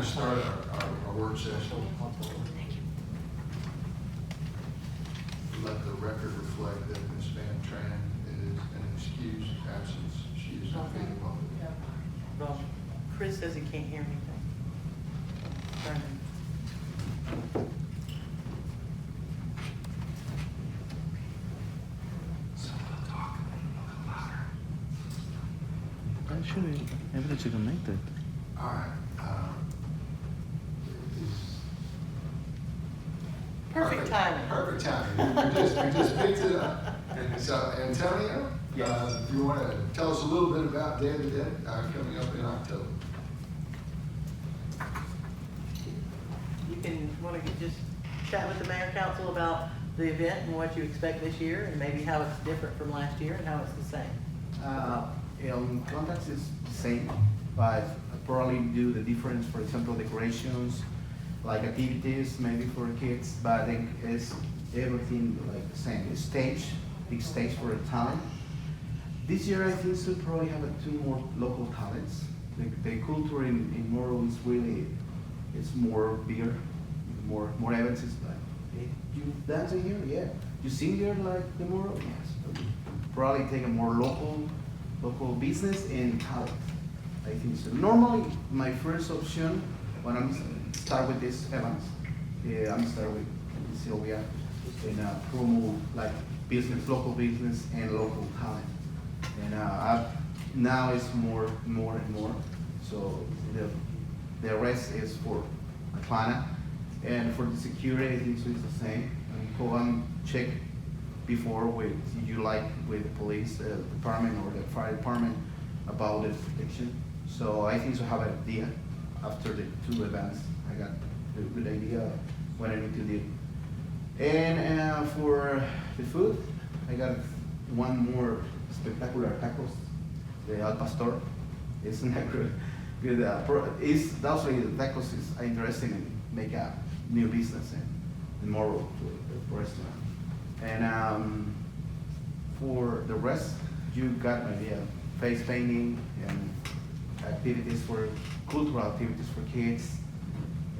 to start our work session. Let the record reflect that Ms. Van Tran is an excused absence. She is not feeling well. Well, Chris says he can't hear anything. Actually, everything's connected. All right. Perfect timing. Perfect timing. We just picked it up. So, Antonio, if you want to tell us a little bit about Day of the Dead coming up in October. You can, want to just chat with the mayor council about the event and what you expect this year, and maybe how it's different from last year and how it's the same. Contacts is the same, but probably do the difference, for example, decorations, like activities maybe for kids, but I think it's everything like the same. It's stage, big stage for the talent. This year I think we'll probably have two more local talents. The culture in Morrow is really, it's more bigger, more events. It's like, hey, you dancing here? Yeah. You sing here like the Morrow? Yes. Probably take a more local business and talent. I think so. Normally, my first option when I'm start with this events, I'm start with Sylvia and promote like business, local business and local talent. And now it's more and more. So the rest is for Atlanta, and for the security, I think so it's the same. And go and check before with with the police department or the fire department about the protection. So I think so have an idea after the two events. I got a good idea what I need to do. And for the food, I got one more spectacular tacos, the Al Pastor. It's not good. It's actually the tacos is interesting and make a new business in Morrow restaurant. And for the rest, you got maybe face painting and activities for cultural activities for kids,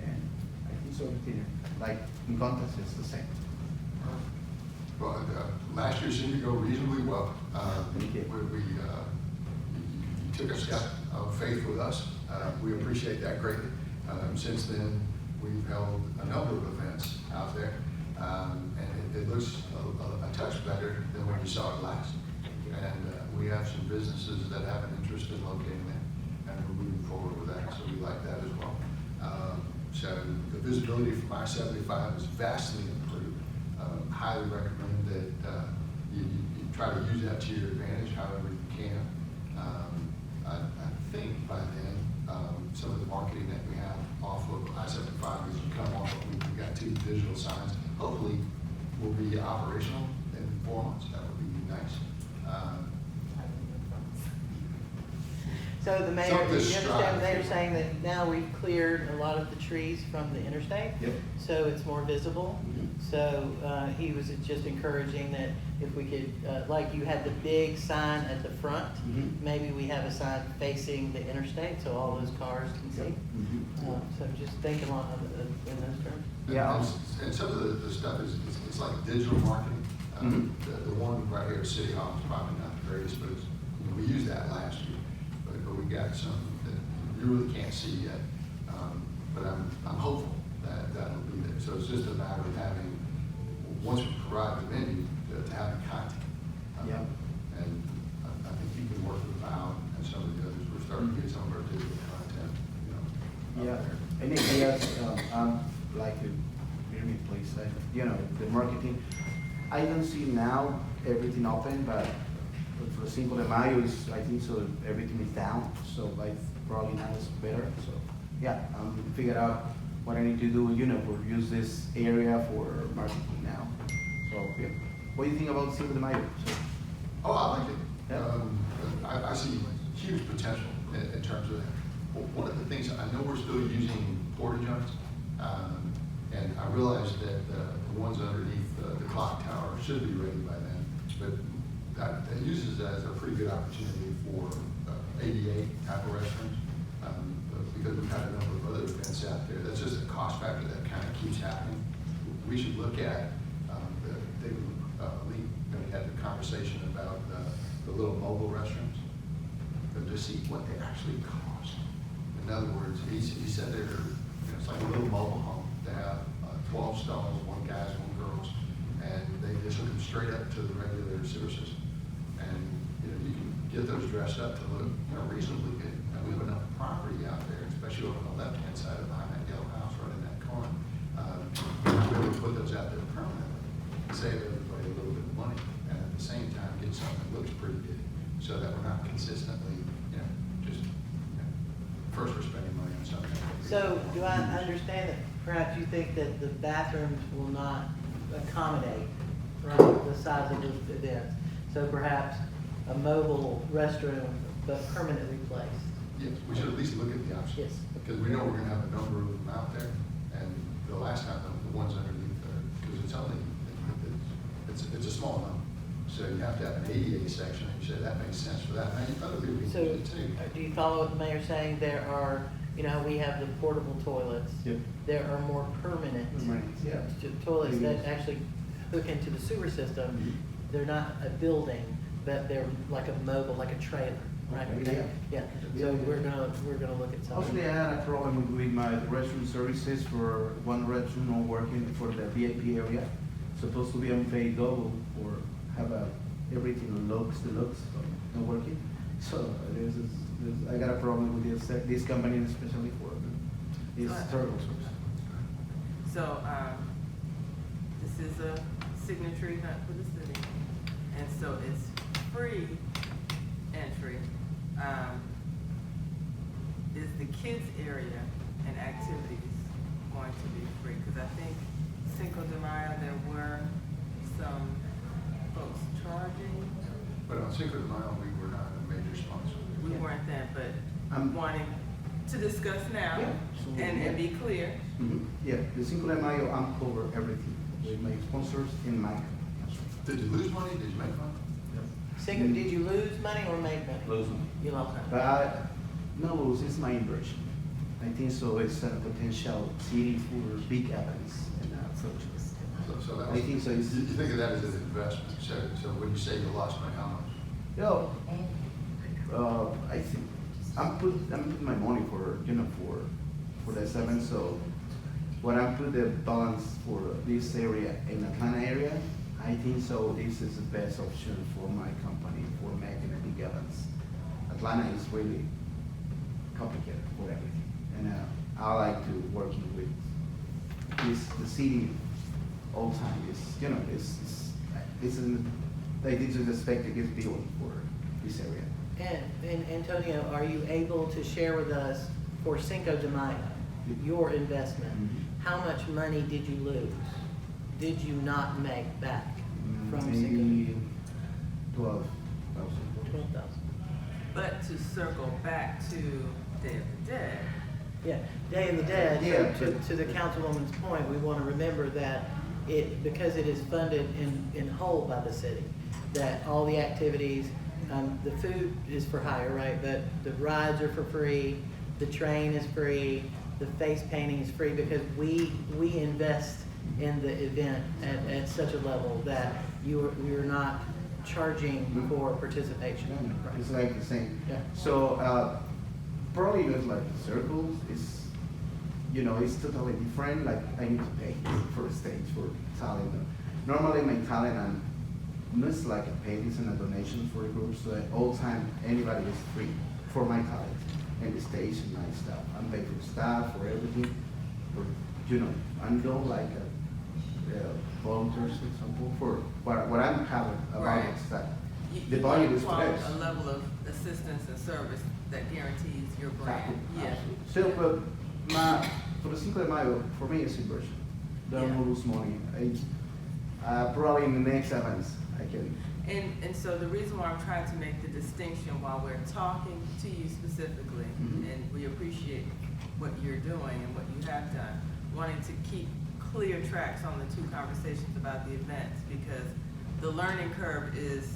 and I think so everything like in contest is the same. Well, last year seemed to go reasonably well. You took a step of faith with us. We appreciate that greatly. Since then, we've held a number of events out there, and it looks a touch better than when you saw it last. And we have some businesses that have an interest in locating there, and we're moving forward with that, so we like that as well. So the visibility from I-75 is vastly improved. Highly recommend that you try to use that to your advantage however you can. I think by then, some of the marketing that we have off of I-75 as you come off, we've got two digital signs. Hopefully, will be operational in 4 months. That would be nice. So the mayor, Something you to understand, strive the mayor's for. saying that now we've cleared a lot of the trees from the interstate. Yep. So it's more visible. So he was just encouraging that if we could, like you had the big sign at the front, maybe we have a sign facing the interstate so all those cars can see. So just think along in those terms. Yeah. And some of the stuff is, it's like digital marketing. The one right here at City Hall is probably not the greatest, but it's, we used that last year. But we got some that you really can't see yet. But I'm hopeful that that'll be there. So it's just a matter of having, once we provide the venue, to have content. And I think you can work with Val and some of the others. We're starting to get some of our digital content, out there. Any ideas? Like to hear me, please. The marketing. I don't see now everything open, but for Cinco de Mayo is, I think so. Everything is down, so probably now it's better. So yeah, figure out what I need to do. For use this area for marketing now. So yeah, what do you think about Cinco de Mayo? So, Oh, I like it. Yeah. I see huge potential in terms of that. One of the things, I know we're still using porta johns, and I realize that the ones underneath the clock tower should be ready by then, but that uses that as a pretty good opportunity for ADA type of restrooms. because we've had a number of other events out there, that's just a cost factor that kind of keeps happening. We should look at, David Lee, had the conversation about the little mobile restrooms, and just see what they actually cost. In other words, he said it's like a little mobile home. They have 12 stalls, one guys, one girls, and they just hook them straight up to the regular sewer system. And you can get those dressed up to look reasonably good. And we have enough property out there, especially over on the left-hand side behind that yellow house right in that corner. We would put those out there permanently, save everybody a little bit of money, and at the same time get something that looks pretty good, so that we're not consistently, first we're spending money on something. So do I understand that perhaps you think that the bathrooms will not accommodate, right, the size of those events? So perhaps a mobile restroom, but permanently placed? Yes, we should at least look at the options. Yes. Because we know we're gonna have a number of them out there, and the last time, the ones underneath there, because it's only, it's a small number. So you have to have an ADA section, and you say that makes sense for that, and other people So, use it too. do you follow what the mayor's saying? There are, we have the portable toilets. Yep. There are more permanent Yeah. toilets that actually hook into the sewer system. Mhm. They're not a building, but they're like a mobile, like a trailer, right? Okay, Yeah, so we're gonna look at something. Actually, I had a problem with my restroom services for one restroom not working for the VIP area. Supposed to be unpaid double or have everything deluxe, but not working. So I got a problem with this company, especially for this terrible service. So, this is a signature event for the city, and so it's free entry. Is the kids area and activities going to be free? Because I think Cinco de Mayo, there were some folks charging. But on Cinco de Mayo, we were not a major sponsor. We weren't that, but I'm- I'm wanting to discuss now Yeah, so, and be clear. Yeah, the Cinco de Mayo, I'm cover everything with my sponsors and my. Did you lose money? Did you make money? Cinco, did you lose money or make money? Lose money. You lost money. But no lose, it's my inversion. I think so. It's a potential city for big events and approaches. So that I was, think so. you think of that as an investment. So when you say you lost money, how much? I think I'm putting my money for for the event. So when I put the balance for this area in Atlanta area, I think so. This is the best option for my company for making big events. Atlanta is really complicated for everything, and I like to working with the city all the time. This is the spectacle building for this area. And Antonio, are you able to share with us for Cinco de Mayo, your investment, how much money did you lose? Did you not make back from Cinco de Maybe Mayo? 12,000. 12,000. But to circle back to Day of the Dead, Yeah, Day of the Dead, Yeah, so but- to the councilwoman's point, we want to remember that because it is funded in whole by the city, that all the activities, the food is for hire, right? But the rides are for free, the train is free, the face painting is free, because we invest in the event at such a level that you're not charging for participation. Right. It's like the same. Yeah. So probably just like circles is, it's totally different. Like I need to pay for a stage for talent. Normally my talent and it's like a pay, it's a donation for a group. So at all time anybody is free for my talent and the stage and my stuff. I'm paid for staff for everything. For I'm not like volunteers, for example, for what I'm having about Right. that. you The budget is want fixed. a level of assistance and service that guarantees your brand. Yeah. So, but for the Cinco de Mayo, for me, it's inversion. Don't Yeah. lose money. Probably in the next events, I can. And so the reason why I'm trying to make the distinction while we're talking to you specifically, Mhm. and we appreciate what you're doing and what you have done, wanting to keep clear tracks on the two conversations about the events, because the learning curve is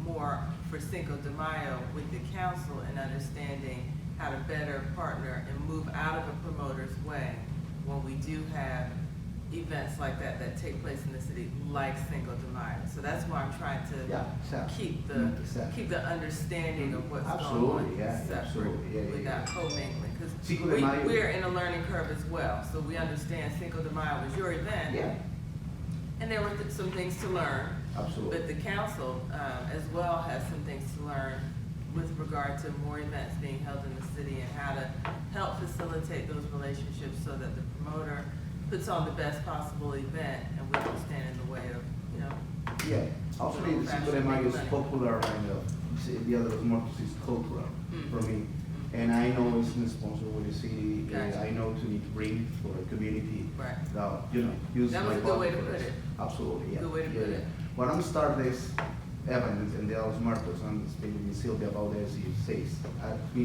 more for Cinco de Mayo with the council and understanding how to better partner and move out of a promoter's way when we do have events like that that take place in the city, like Cinco de Mayo. So that's why I'm trying Yeah, to exactly. keep Exactly. the understanding of what's going Absolutely, on yeah, separate absolutely, yeah, yeah, without yeah. commingling. Cinco de Because Mayo- we're in a learning curve as well, so we understand Cinco de Mayo was your event. Yeah, And there were some things to learn. absolutely. But the council, as well, has some things to learn with regard to more events being held in the city and how to help facilitate those relationships so that the promoter puts on the best possible event and we don't stand in the way of, you know. Yeah, actually, the Cinco de Mayo is popular and Dia de los Muertos is cultural for me. And I know it's in sponsor with the city, Gotcha. I know to need to bring for the community. Right. That, you know, use That was my a good way body to for put this. it. Absolutely, yeah. Good way to yeah, put yeah. it. When I'm start this event in Dia de los Muertos, I'm speaking with Sylvia about this, he says,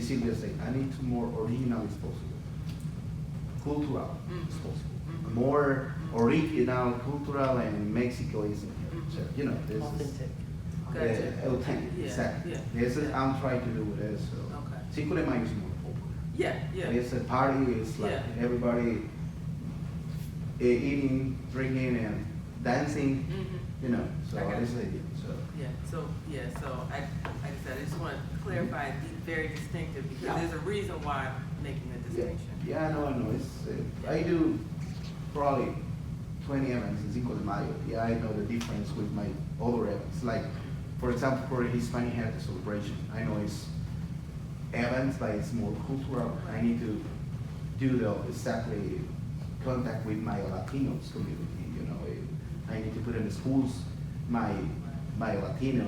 Sylvia said, I need to more original as possible. Cultural as possible. More original, cultural, and Mexico is in here. So, you know, this is. Authentic. Gotcha. Authentic, Yeah, exactly. yeah. This is, I'm trying to do with this, so. Okay. Cinco de Mayo is more popular. Yeah, yeah. It's a party, it's like Yeah. everybody eating, drinking, and dancing, Mhm. you know, so I got this it. is the idea, so. So like I said, I just want to clarify and be very distinctive because Yeah. there's a reason why I'm making the Yeah, distinction. yeah, I know, it's, I do probably 20 events in Cinco de Mayo. Yeah, I know the difference with my other events. Like, for example, for Hispanic Heritage Celebration, I know it's events, but it's more cultural. I need to do the exactly contact with my Latinos community, you know. I need to put in the schools, my Latino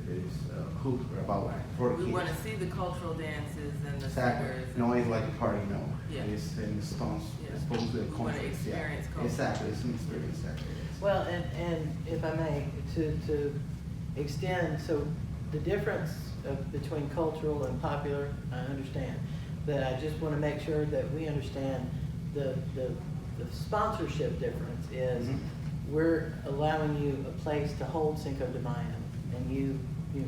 is culture about for We kids. want to see the cultural dances and the Exactly. singers. No, it's like a party, no. Yeah. It's in response, Yeah. response to the We wanna conference, yeah. experience culture. Exactly, it's an experience, exactly. Well, and if I may, to extend, so the difference between cultural and popular, I understand. But I just want to make sure that we understand the sponsorship difference is Mhm. we're allowing you a place to hold Cinco de Mayo and you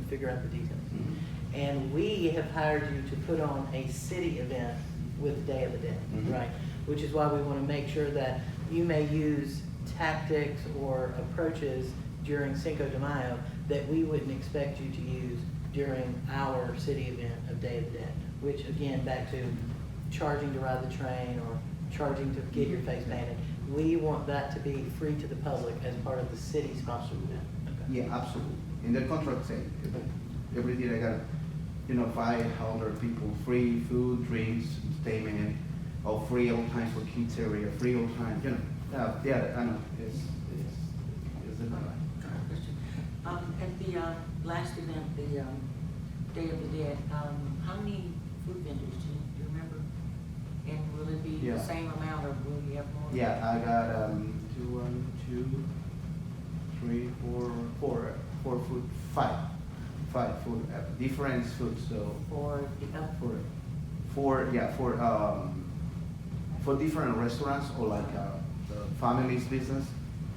figure out the details. Mhm. And we have hired you to put on a city event with Day of the Dead, Mhm. right? Which is why we want to make sure that you may use tactics or approaches during Cinco de Mayo that we wouldn't expect you to use during our city event of Day of the Dead. Which again, back to charging to ride the train or charging to get your face painted. We want that to be free to the public as part of the city sponsored event. Okay. Yeah, absolutely. In the contract say, every day I got, 500 people, free food, drinks, entertainment, or free all time for kids area, free all time, yeah, I know, it's a Question. At the last event, the Day of the Dead, how many food vendors do you remember? And will it be Yeah. the same amount or will you have more? Yeah, I got, 2, 3, 4 food, five food, different foods, so. For the, For different restaurants or like the family's business.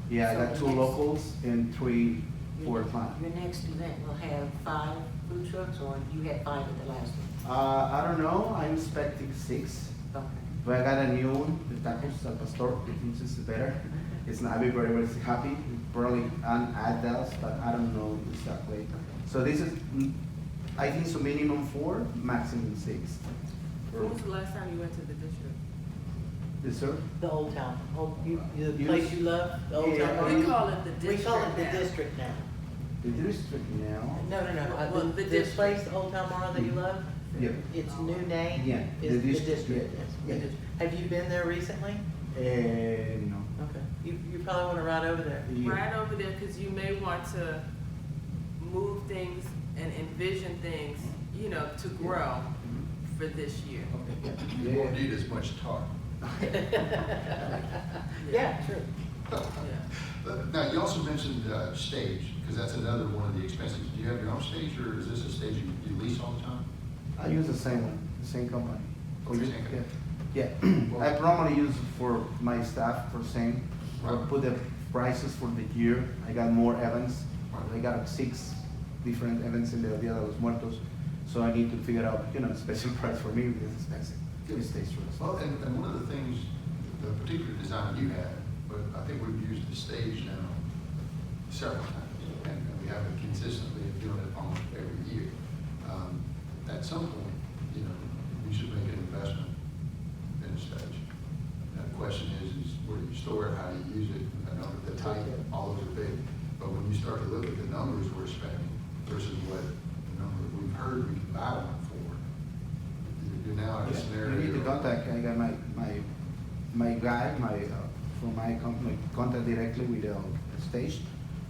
Yeah, I So got the 2 next- locals and 3 for client. your next event will have 5 food trucks or you had 5 at the last one? I don't know, I'm expecting 6, Okay. but I got a new one, the tacos al pastor, I think this is better. It's not, I'll be very, very happy, probably add those, but I don't know exactly. So this is, I think so minimum 4, maximum 6. When was the last time you went to the district? Yes, sir? The Old Town, the You- place you love, the Old Yeah. Town. We call it the We district call it the now. district now. The district now. No, Well, the this district. place, Old Town Morrow that you love, Yeah. its new name Yeah, is the the district, district. yeah, yes, yeah. the district. Have you been there recently? No. Okay, you probably want to ride over there. Yeah. Right over there, because you may want to move things and envision things, to grow for this year. You won't need as much talk. Yeah, true. Yeah. Now, you also mentioned stage, because that's another one of the expenses. Do you have your own stage, or is this a stage you lease all the time? I use the same one, the same company. Oh, the same company. Yeah. I normally use it for my staff for same. I Right. put the prices for the year. I got more events. Right. I got 6 different events in the Dia de los Muertos. So I need to figure out, special price for me because it's expensive. It stays true. Well, and one of the things, the particular design you had, but I think we've used the stage now several times, and we have it consistently of doing it almost every year. At some point, we should make an investment in the stage. Now, the question is where do you store it, how do you use it? I know the type, all those are big, but when you start to look at the numbers we're spending versus what the number we've heard we can buy one for, you're now in a scenario. You need to contact. I got my guy, from my company, contact directly with the stage.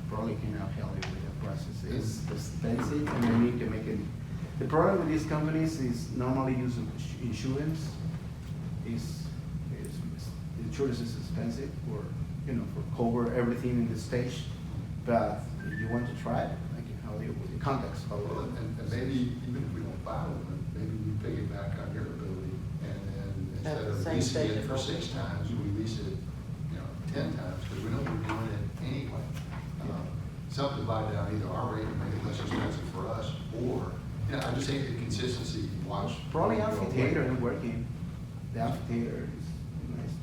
Probably cannot help you with the process. It's expensive, and you need to make it. The problem with these companies is normally using insurance. Insurance is expensive for cover everything in the stage. But if you want to try it, I can help you with the contacts. Well, and maybe even if we don't buy one, maybe we piggyback on your ability, and then instead Have the of same leasing it station for open. 6 times, we lease it, 10 times, because we know we're doing it anyway. Subdivide down either our rate and make it less expensive for us, or, I just think the consistency, watch. Probably amphitheater is working. The amphitheater is nice.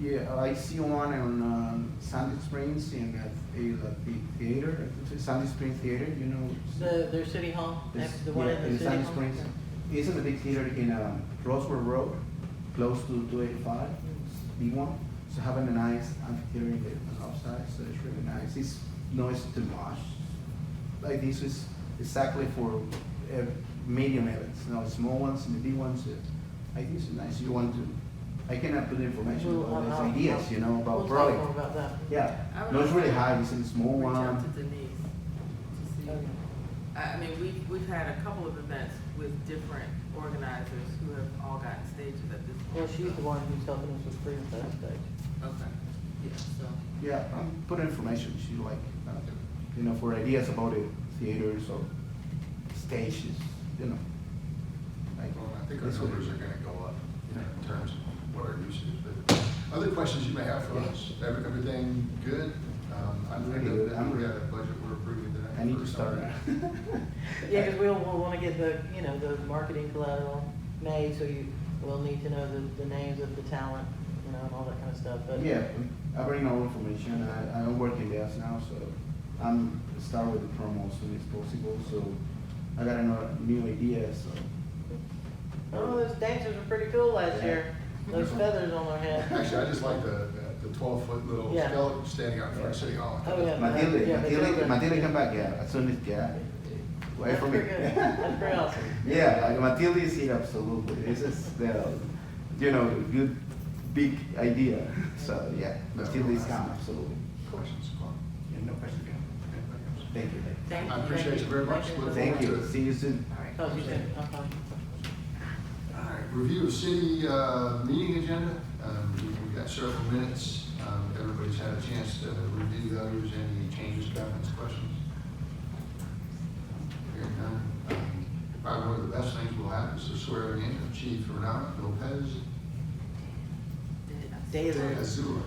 Yeah, I see one on Sandy Springs in the theater, Sandy Springs Theater, Their city hall, the one in the in city Sandy hall? Springs. It's in a big theater in Roswell Road, close to 285, B1. So having a nice amphitheater in the outside, so it's really nice. It's noise too much. Like this is exactly for medium events, small ones and the big ones. I think it's nice. You want to, I cannot put information Well, about I'll- these ideas, We'll about talk product. more about that. Yeah, I would no, it's really also high. It's a small Reach out to one. Denise to see. Okay. I mean, we've had a couple of events with different organizers who have all gotten stages at this point. Well, she's the one who's helping us with freedom for that stage. Okay, yeah, so. Yeah, put information she like, for ideas about the theaters or stages, Like, Well, I think our this would- numbers are gonna go up, in terms of what our use is, but other questions you may have for us? Everything good? I Really know good. that we got a budget we're approving today. I need for to start. something. Yeah, because we'll wanna get the marketing collateral made, so we'll need to know the names of the talent, and all that kind of stuff, but. Yeah, I bring all information. I'm working there now, so I'm start with the promo as soon as possible. So I got another new idea. So Oh, those dancers were pretty cool last year, those feathers on their head. Actually, I just like the 12-foot little Yeah. skeleton standing out in front of City Hall. Oh, yeah. Matilde come back. Yeah, as soon as wait That's for me. pretty good, that's pretty awesome. Yeah, like Matilde is here absolutely. This is the good big idea. So yeah, Matilde is coming absolutely. Questions? Yeah, no question. Anybody else? Thank you. Thank I you. appreciate you very much. Look Thank forward you. to it. See you soon. All right. Oh, you said, okay. All right, review of city meeting agenda. We've got several minutes. Everybody's had a chance to review those. Any changes, comments, questions? Hearing none. Probably one of the best things we'll have is the swearing in of Chief Renan Lopez Daily. de Azua.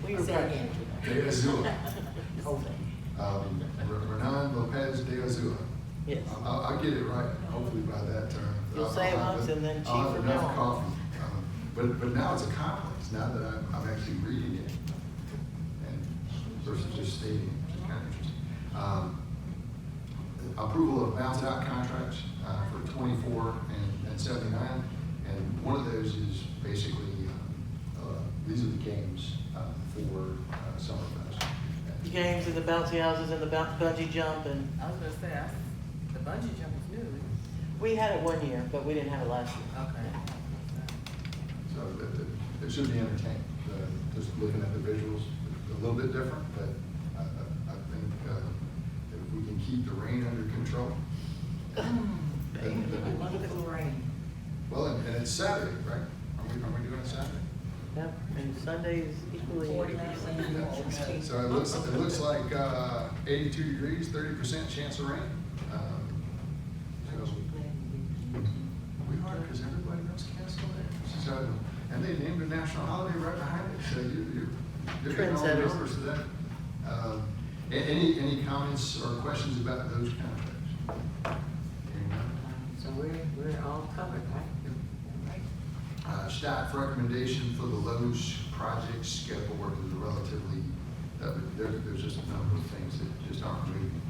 We were Say back. again. De Azua. Hold it. Renan Lopez de Azua. Yes. I'll get it right, hopefully by that term. You'll say it once and then I'll Chief have from now enough on. coffee. But now it's a complex, now that I'm actually reading it. And versus just stating, which is kind of interesting. Approval of mounted out contracts for 24 and 79. And one of those is basically, these are the games for Summerfest. Games and the bouncy houses and the bungee jump, and I was gonna say, the bungee jump is new. we had it 1 year, but we didn't have it last year. Okay. So it should be entertaining, just looking at the visuals, a little bit different, but I think if we can keep the rain under control. Wonderful rain. Well, and it's Saturday, right? Are we doing it Saturday? Yep, and Sunday is equally. 40%. So it looks like 82 degrees, 30% chance of rain. So we are, because everybody knows Castle Air. So, and they named a national holiday right behind it, so you're getting all the Trendsetters. numbers to that. Any comments or questions about those contracts? Hearing none. So we're all covered, right? Staff recommendation for the Lowe's project schedule work is relatively, there's just a number of things that just aren't moving.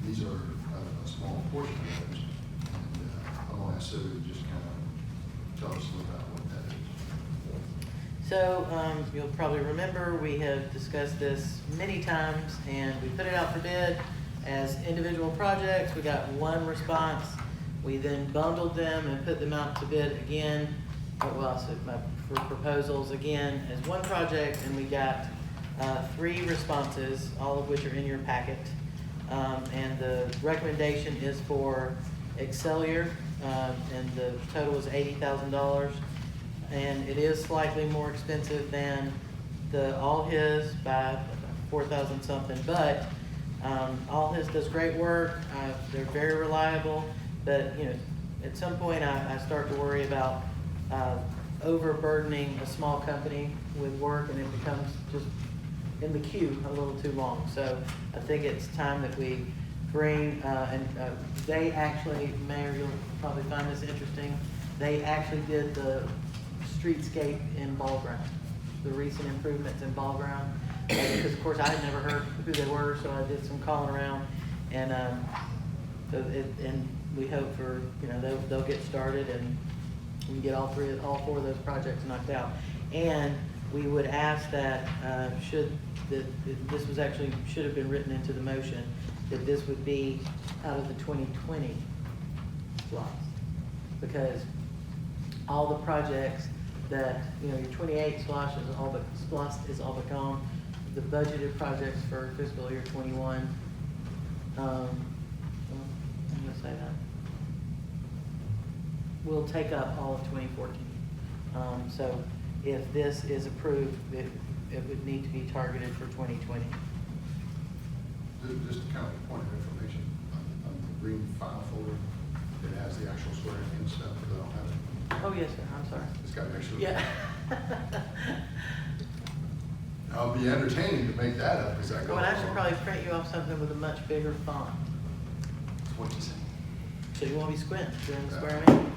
These are a small portion of those. And I'm going to ask Sue to just kind of tell us a little about what that is. So, you'll probably remember, we have discussed this many times, and we put it out for bid as individual projects. We got one response. We then bundled them and put them out to bid again, for proposals again as one project, and we got 3 responses, all of which are in your packet. And the recommendation is for Excellier, and the total is $80,000. And it is slightly more expensive than the All His by 4,000 something, but All His does great work. They're very reliable, but at some point I start to worry about overburdening a small company with work, and it becomes just in the queue a little too long. So I think it's time that we bring, they actually, Mayor, you'll probably find this interesting, they actually did the streetscape in Ball Ground, the recent improvements in Ball Ground. Because of course I had never heard who they were, so I did some calling around, and and we hope for, they'll get started and we can get all 4 of those projects knocked out. And we would ask that, this was actually, should have been written into the motion, that this would be out of the 2020 slots. Because all the projects that, your 28 slots is all but gone. The budgeted projects for fiscal year 21, I'm gonna say that, will take up all of 2014. So if this is approved, it would need to be targeted for 2020. Just kind of a point of information, on the green file folder, it has the actual swearing in stuff, but I don't have it. Oh, yes, sir, I'm sorry. It's got to make sure. Yeah. I'll be entertaining to make that up as I go Well, I should along. probably print you off something with a much bigger font. What'd you say? So you won't be squinting during the Yeah. swearing in.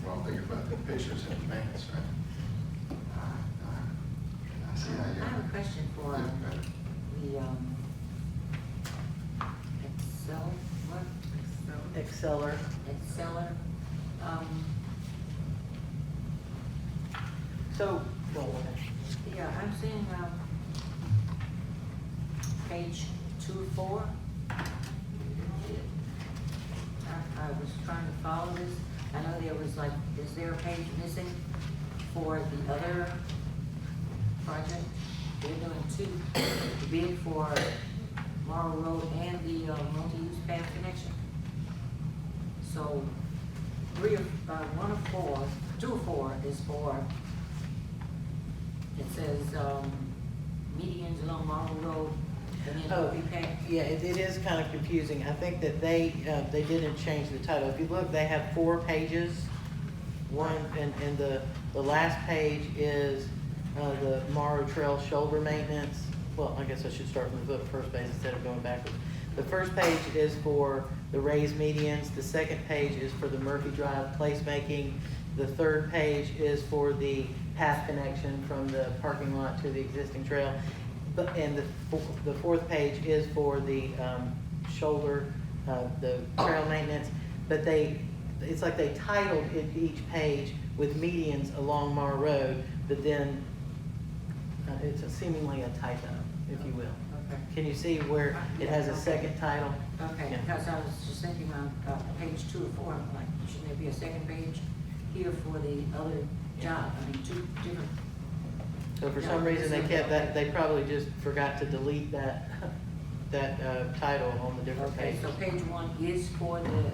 Well, I'm thinking about the patients and maintenance, right? I see how I you. have a question for Yeah, go ahead. the, Exceller. Exceller, So, well, go ahead. yeah, I'm seeing, page 2-4. I was trying to follow this. I know there was like, is there a page missing for the other project? They're doing 2, the bid for Morrow Road and the multi-use path connection. So 2 of 4 is for, it says, medians along Morrow Road and then Oh, repair. yeah, it is kind of confusing. I think that they didn't change the title. If you look, they have 4 pages. One, and the last page is the Morrow Trail shoulder maintenance. Well, I guess I should start from the first page instead of going backwards. The first page is for the raised medians. The second page is for the Murphy Drive placemaking. The third page is for the path connection from the parking lot to the existing trail. And the fourth page is for the shoulder, the trail maintenance. But it's like they titled each page with medians along Morrow Road, but then it's seemingly a typo, if you will. Okay. Can you see where it has a second title? Okay, Yeah. because I was just thinking on page 2 of 4, I'm like, shouldn't there be a second page here for the other job? I mean, 2 different. So for some reason they kept that, they probably just forgot to delete that title on the different Okay, pages. so page 1 is for the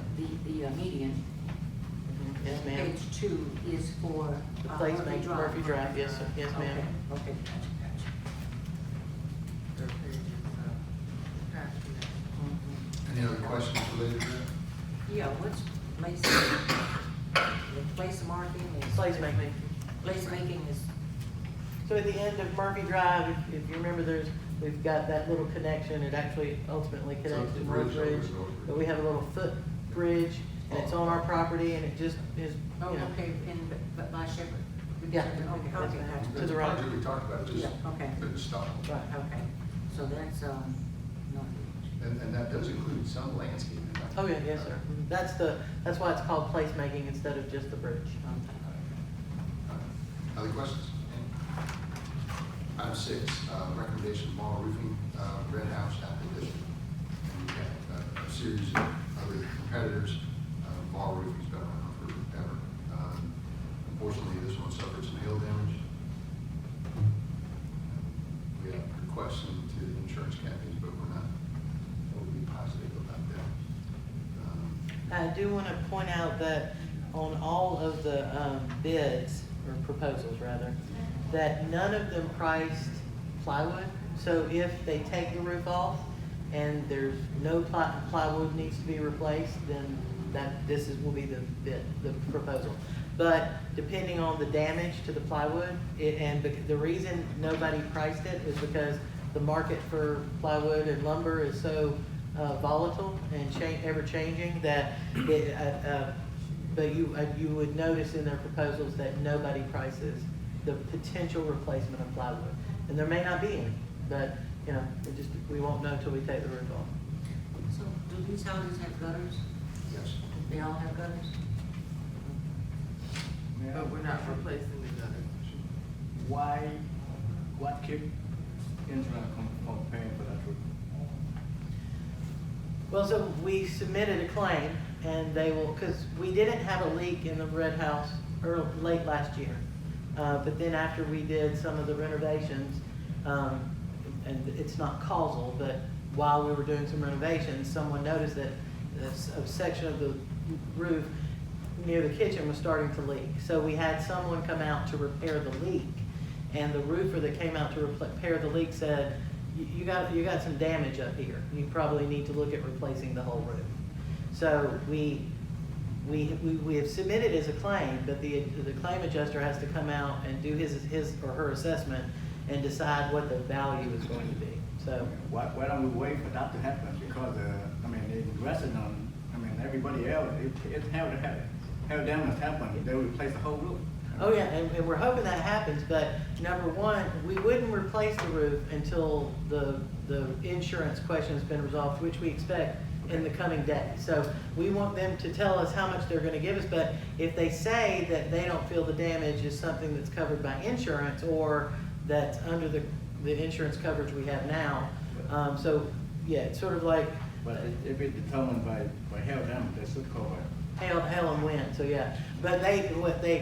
median. Mhm. Yes, and ma'am. Page 2 is for The placement, Murphy Drive, yes, sir. Yes, ma'am. Okay, gotcha. Third page is, path connection. Mhm. Any other questions related to that? Yeah, what's place, the place marking is? Placemaking. Placemaking is, So at the end of Murphy Drive, if you remember, there's we've got that little connection, it actually ultimately connects the to bridge North over Bridge. North Bridge. But we have a little foot bridge, and it's on our property, and it just is, Oh, you know. okay, but by Shepherd? Yeah. Okay, okay, Yes, gotcha. ma'am. It's To the a right. project we talked about, just Yeah, okay. been stopped. Right. Okay, so that's, North Beach. And that does include some landscaping. right? Oh, yeah, yes, sir. That's why it's called placemaking instead of just the bridge. Other questions? Item 6, recommendation of Morrow Roofing, Red House acquisition. And we've got a series of other competitors. Morrow Roofing's been around forever. Unfortunately, this one suffered some hail damage. We have requests into the insurance companies, but we're not overly positive about that. I do want to point out that on all of the bids, or proposals rather, that none of them priced plywood. So if they take the roof off and there's no plywood needs to be replaced, then will be the bid, the proposal. But depending on the damage to the plywood, the reason nobody priced it is because the market for plywood and lumber is so volatile and ever changing that but you would notice in their proposals that nobody prices the potential replacement of plywood. And there may not be any, but, you know, we won't know until we take the roof off. So do these houses have gutters? Yes. They all have gutters? But we're not replacing the gutter. What keep insurance from paying for that roof? Well, so we submitted a claim, and they will, because we didn't have a leak in the red house late last year. But then after we did some of the renovations, and it's not causal, but while we were doing some renovations, someone noticed that a section of the roof near the kitchen was starting to leak. So we had someone come out to repair the leak, and the roofer that came out to repair the leak said, you got some damage up here. You probably need to look at replacing the whole roof. So we have submitted as a claim, but the claim adjuster has to come out and do his or her assessment and decide what the value is going to be. So Why don't we wait for that to happen? Because, the resident, everybody else, it's hail damage happened, they replace the whole roof. oh yeah, and we're hoping that happens, but number one, we wouldn't replace the roof until the insurance question has been resolved, which we expect in the coming day. So we want them to tell us how much they're gonna give us, but if they say that they don't feel the damage is something that's covered by insurance or that's under the insurance coverage we have now, so yeah, it's sort of like But if it's determined by hail damage, they should cover it. hail and wind, so yeah. But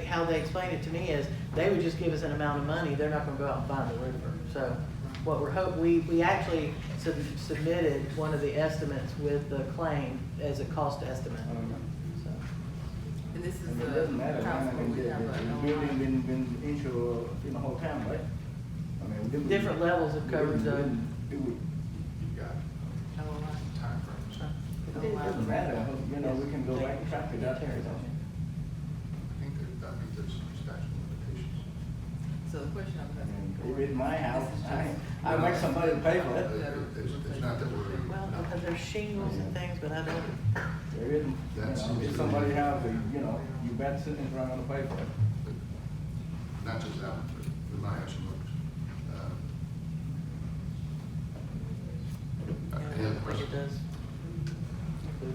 how they explain it to me is, they would just give us an amount of money, they're not gonna go out and find the roofer. So what we actually submitted one of the estimates with the claim as a cost estimate. So, And this is It the doesn't matter, house where we have the a building been insured in the whole town, right? We didn't- different levels of coverage though. You got time frames. It doesn't matter, we can go back and track it up. I think there's some statute of limitations. So the question I'm asking. If it's my house, This is just- I make somebody pay for it. It's not that we're. Well, because there's shingles and things, but I don't, There isn't, if somebody has, you bet citizens are gonna pay for it. Not just that one, but we might have some others. Any other it questions? does.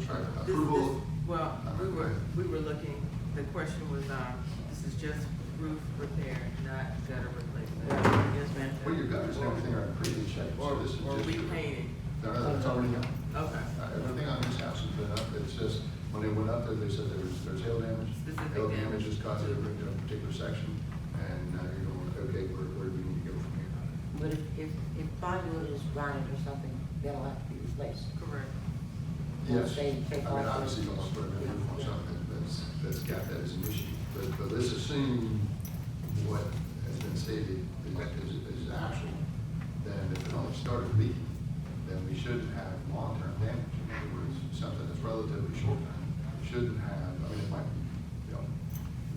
All right, This- approval. Well, Go ahead. we were looking, the question was, this is just roof repair, not gutter replacement. Yes, ma'am. Well, your gutters and everything are in pretty good shape, so this is just. Or repainting. No, it's already done. Okay. Everything on this house has been up, it's just, when they went up there, they said there's hail damage. Specific Hail damage. damage is caused in a particular section, and you're going, okay, where do we need to go from here? But if plywood is rotted or something, that'll have to be replaced. Correct. Yes, They take I mean, off obviously, you the- want to put a roof on something that's got that as an issue, but let's assume what has been stated is actual, then if it only started leaking, then we shouldn't have long-term damage. In other words, something that's relatively short-term, shouldn't have, it might be,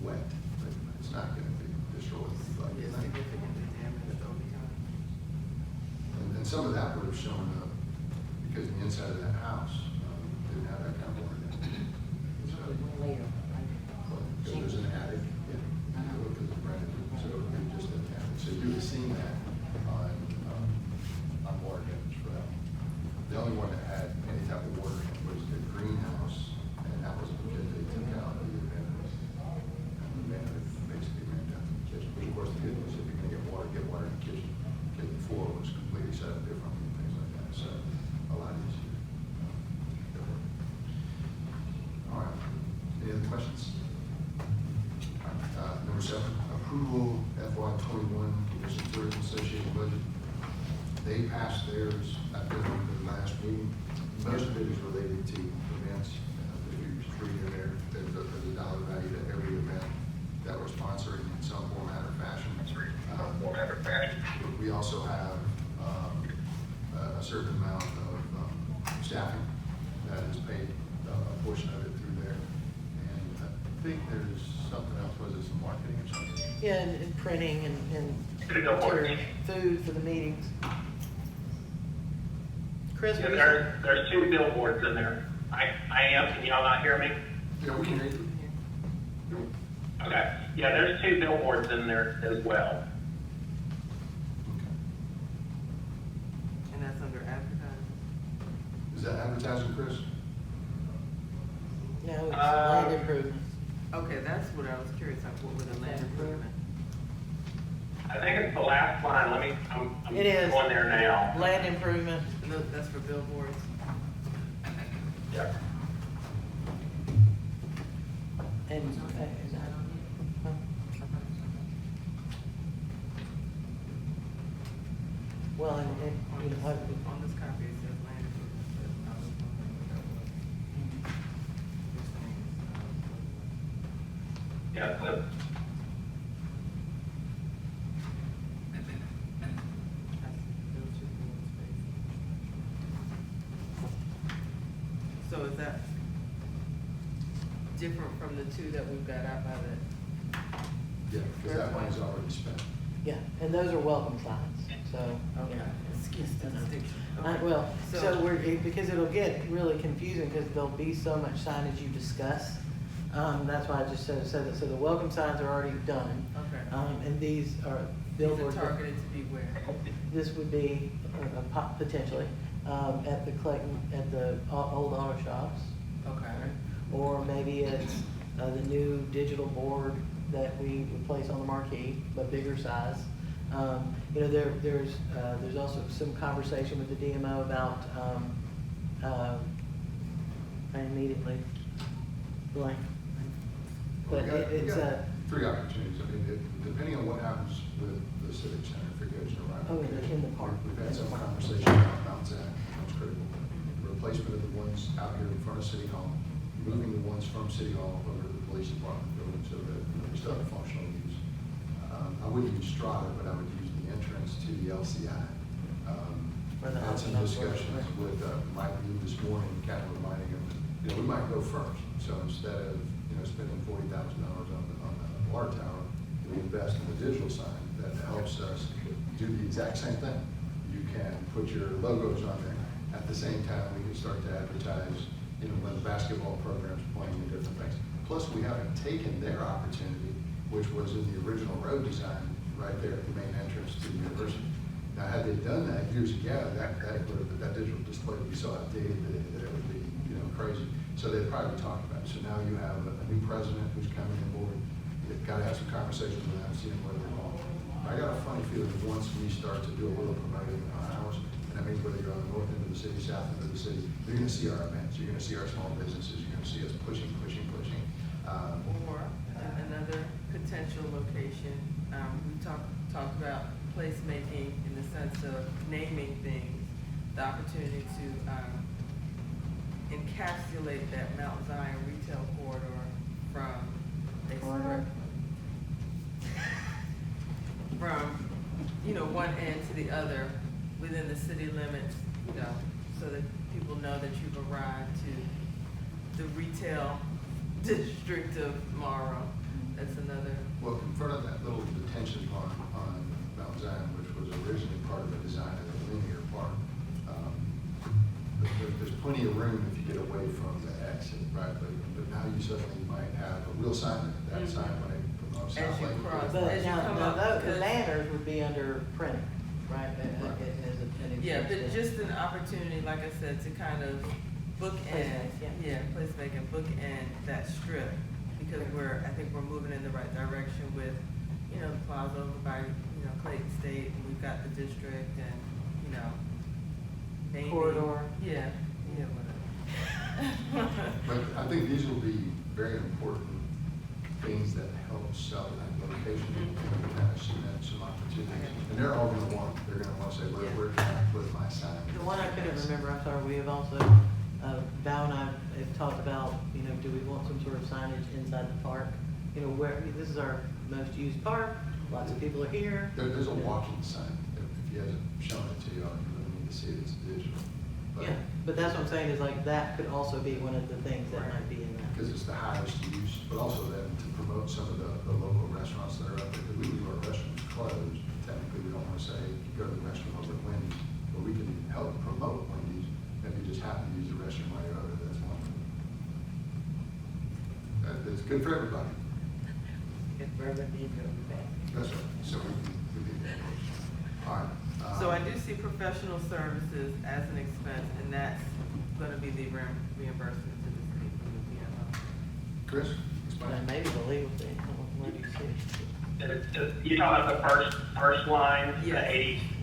wet, but it's not gonna be destroyed. It's significantly damaged over time. And some of that would have shown up because the inside of that house didn't have that kind of water. So, Later. there's an attic, yeah, because it's brand new, so it just an attic. So you would have seen that on water damage for that one. The only one that had any type of water in it was the greenhouse, and that was because they took out the abandoned. And the abandoned basically ran down to the kitchen. But of course, the good news, if you're gonna get water in the kitchen, because the floor was completely set up differently and things like that, so a lot easier. All right, any other questions? Number 7, approval FY '21 Commission Tourism Association budget. They passed theirs at the last meeting. Most of it is related to events. If you read in there, there's a dollar value to every event that we're sponsoring in some format or fashion. We also have a certain amount of staffing that is paid, a portion of it through there. And I think there's something else, was it some marketing or something? Yeah, and printing and material, food for the meetings. Chris, Yeah, what there's 2 billboards in there. I am, can y'all not hear me? Yeah, we can hear you. Okay, yeah, there's 2 billboards in there as well. And that's under advertising. Is that advertising, Chris? No, it's land improvements. Okay, that's what I was curious, like, what were the land improvement? I think it's the last line. I'm It is. going there now. Land improvement. And that's for billboards? Yeah. And, Is that on huh? Well, and, you know, On this copy, it says land improvement, but I was wondering what that was. This thing is, Yeah, that's village of space. So is that different from the 2 that we've got out by the? Yeah, because that money's already spent. yeah, and those are welcome signs, so, you know. Excuse the distinction. Well, so because it'll get really confusing, because there'll be so much signage you discuss. That's why I just said that, so the welcome signs are already done. Okay. And these are These are billboards. targeted to be where? This would be, potentially, at the Clayton, at the old auto shops. Okay. Or maybe it's, the new digital board that we would place on the marquee, but bigger size. You know, there's also some conversation with the DMO about, I immediately blank. But We got- we it's got 3 opportunities. I mean, depending on what happens with the Civic Center, if it goes in the right. Oh, in the park. We've had some conversation about Mount Zach, that's critical. Replacement of the ones out here in front of City Hall, moving the ones from City Hall over to the police department building so that we still have functional use. I wouldn't use Strata, but I would use the entrance to the LCI. Where the Had some house- discussions with Mike Lee this morning, kind of reminding him, you know, we might go first. So instead of, you know, spending $40,000 on the water tower, we invest in the digital sign that helps us do the exact same thing. You can put your logos on there. At the same time, we can start to advertise, you know, when the basketball program's playing and different things. Plus, we haven't taken their opportunity, which was in the original road design, right there at the main entrance to the university. Now, had they done that years ago, that digital display would be so outdated that it would be, you know, crazy. So they'd probably talk about it. So now you have a new president who's coming on board. You've got to have some conversations with them, see where they're going. I got a funny feeling once we start to do a little promoting on ours, and that means whether you're on the north end of the city, south end of the city, you're gonna see our events, you're gonna see our small businesses, you're gonna see us pushing. Or another potential location, we talked about placemaking in the sense of naming things, the opportunity to, encapsulate that Mount Zion retail corridor from, you know, one end to the other within the city limits, you know, so that people know that you've arrived to the retail district of Morrow. That's another. Well, in front of that little detention pond on Mount Zion, which was was originally part of the design of the linear park. But there's plenty of room if you get away from the exit, right? But now you suddenly might have a real sign, that sign when they promote As South you Lake. cross. But As you now, come now, up, the because- banners would be under printing, right? Right. As an Yeah, but expense. just an opportunity, like I said, to kind of bookend, Placement, yeah. placemaking, bookend that strip. Because I think we're moving in the right direction with, you know, the plaza over by, you know, Clayton State, and we've got the district and, you know, naming. Corridor. Yeah, whatever. But I think these will be very important things that help sell that location and kind of cement some opportunities. And they're all gonna want to say, where can I put my sign? The one I couldn't remember, I'm sorry, we have also, Val and I have talked about, you know, do we want some sort of signage inside the park? You know, where, this is our most used park, lots of people are here. There's a walking sign. If he hasn't shown it to you, you really need to see it. It's digital. Yeah, but that's what I'm saying, is like, that could also be one of the things that might be in that. Because it's the highest use, but also then to promote some of the local restaurants that are up there. Because we leave our restaurants closed, technically we don't want to say, you go to the restaurant over at Wendy's, but we can help promote Wendy's. If you just happen to use the restroom while you're over there, that's wonderful. It's good for everybody. If Bourbon needs to be back. That's right. So we need that. All right. So I do see professional services as an expense, and that's gonna be the reimbursement to the city from the PMO. Chris, explain. And maybe the legal thing, what do you see? You know, the first line, the Yes.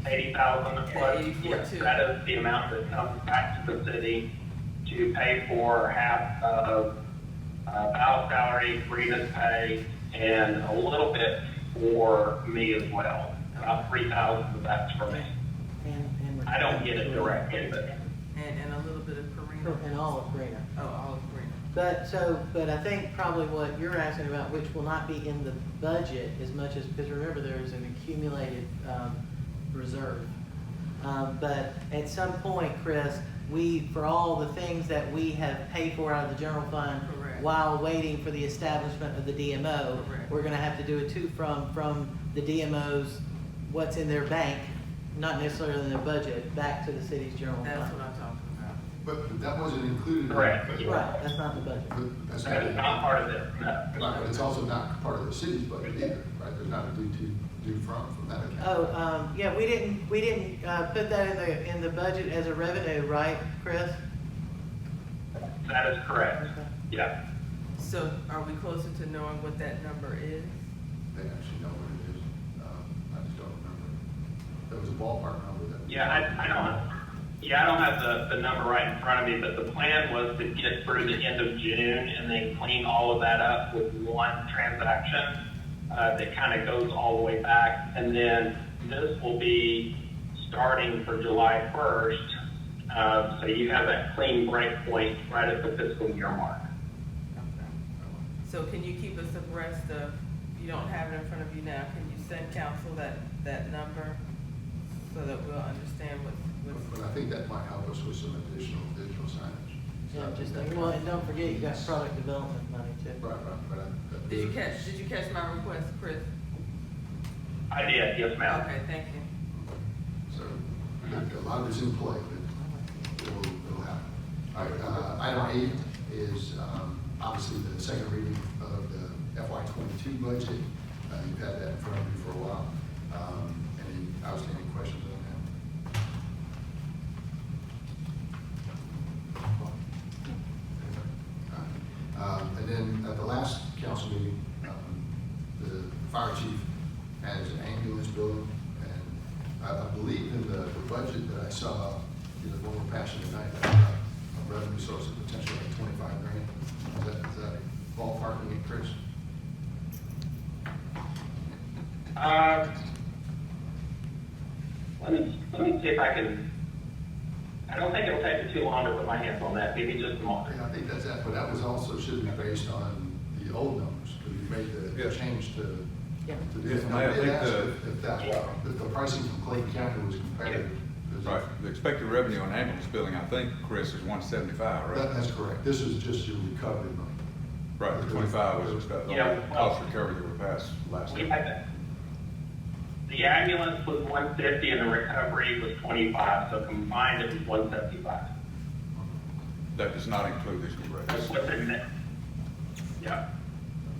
80,000. The 84,200. That is the amount that comes back to the city to pay for half of Val's salary, Rita's pay, and a little bit for me as well. About 3,000 of that's for me. And I don't get it directly, but And a little bit of Karina. And all of Karina. Oh, all of Karina. But I think probably what you're asking about, which will not be in the budget as much as, because remember, there is an accumulated, reserve. But at some point, Chris, for all the things that we have paid for out of the general fund, Correct. while waiting for the establishment of the DMO, Correct. we're gonna have to do it too from the DMOs, what's in their bank, not necessarily in their budget, back to the city's general fund. That's what I'm talking about. But that wasn't included. in the Correct. budget. Right, that's not in the budget. But that's that is not part of this, no. Right, but it's also not part of the city's budget either, right? There's not a due from that account. Oh, yeah, we didn't, put that in the budget as a revenue, right, Chris? That is correct. Okay. Yeah. So are we closer to knowing what that number is? They actually know what it is. I just don't remember. There was a ballpark number that. Yeah, I don't have the number right in front of me, but the plan was to get through the end of June and then clean all of that up with one transaction that kind of goes all the way back. And then this will be starting for July 1st. So you have that clean break point right at the fiscal year mark. So can you keep us abreast of, you don't have it in front of you now, can you send council that number so that we'll understand what's, But I think that might help us with some additional digital signage. So Yeah, I think just, that- well, and don't forget, you got product development money too. Right, but did you catch my request, Chris? I did, yes, ma'am. Okay, thank you. So, a lot of it's in play, but it'll happen. All right, item 8 is, obviously the second reading of the FY22 budget. You've had that in front of you for a while. Any outstanding questions on that? And then at the last council meeting, the fire chief has an ambulance building, and I believe in the budget that I saw, when we're passing tonight, a revenue source of potentially like 25 grand. Is that ballparking it, Chris? Let me see if I can, I don't think it'll take me too long to put my hands on that, maybe just a moment. Yeah, I think that's that, but that was also, should be based on the old numbers, because you made the Yes. change to. Yeah. to Yes, this. and I did think ask the- if the pricing from Clayton County was competitive. 'Cause Right, the expected revenue on ambulance billing, I think, Chris, is 175, right? That's correct. This is just your recovery money. Right, the 25 was the Yeah, well- cost recovery that we passed last We year. had that. The ambulance was 150 and the recovery was 25, so combined it was 175. That does not include these new That's rates. what's in there. Yeah.